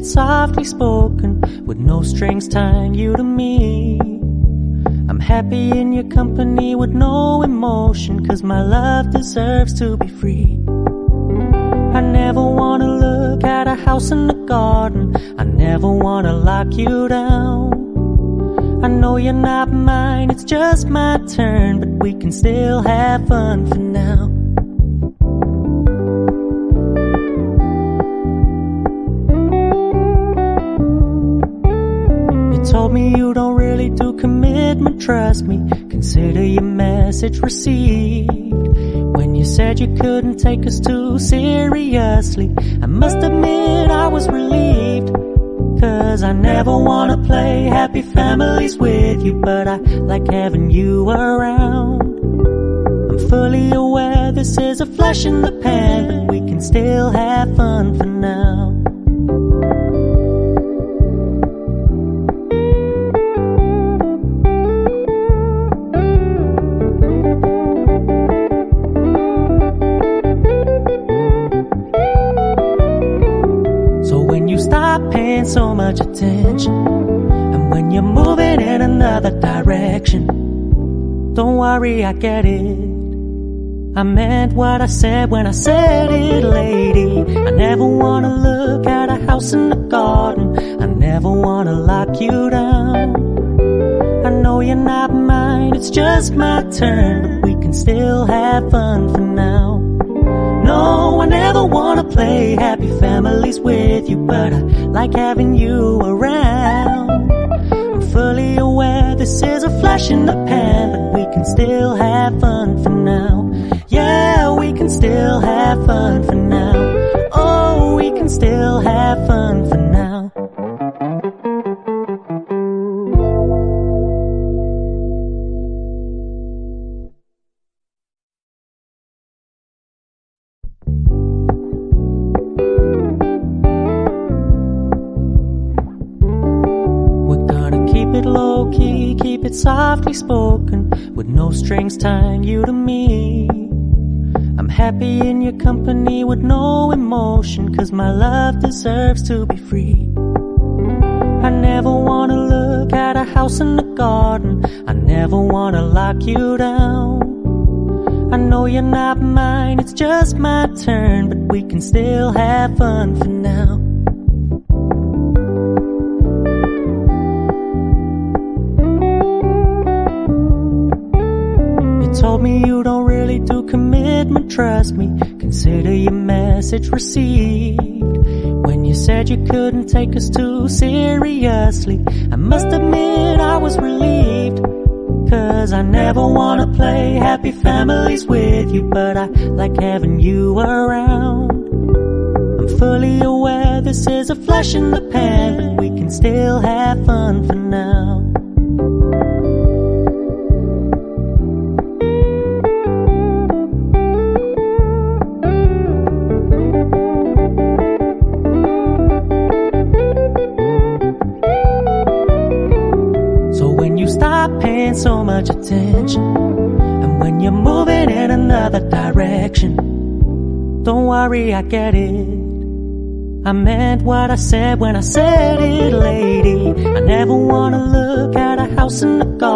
it softly spoken, with no strings tying you to me. I'm happy in your company with no emotion, 'cause my love deserves to be free. I never wanna look at a house in the garden, I never wanna lock you down. I know you're not mine, it's just my turn, but we can still have fun for now. You told me you don't really do commitment, trust me, consider your message received. When you said you couldn't take us too seriously, I must admit I was relieved. 'Cause I never wanna play happy families with you, but I like having you around. I'm fully aware this is a flash in the pan, but we can still have fun for now. Stop paying so much attention, and when you're moving in another direction, don't worry, I get it. I meant what I said when I said it, lady. I never wanna look at a house in the garden, I never wanna lock you down. I know you're not mine, it's just my turn, but we can still have fun for now. No, I never wanna play happy families with you, but I like having you around. I'm fully aware this is a flash in the pan, but we can still have fun for now. Yeah, we can still have fun for now. Oh, we can still have fun for now. Keep it low-key, keep it softly spoken, with no strings tying you to me. I'm happy in your company with no emotion, 'cause my love deserves to be free. I never wanna look at a house in the garden, I never wanna lock you down. I know you're not mine, it's just my turn, but we can still have fun for now. Told me you don't really do commitment, trust me, consider your message received. When you said you couldn't take us too seriously, I must admit I was relieved. 'Cause I never wanna play happy families with you, but I like having you around. I'm fully aware this is a flash in the pan, but we can still have fun for now. Stop paying so much attention, and when you're moving in another direction, don't worry, I get it. I meant what I said when I said it, lady. I never wanna look at a house in the garden.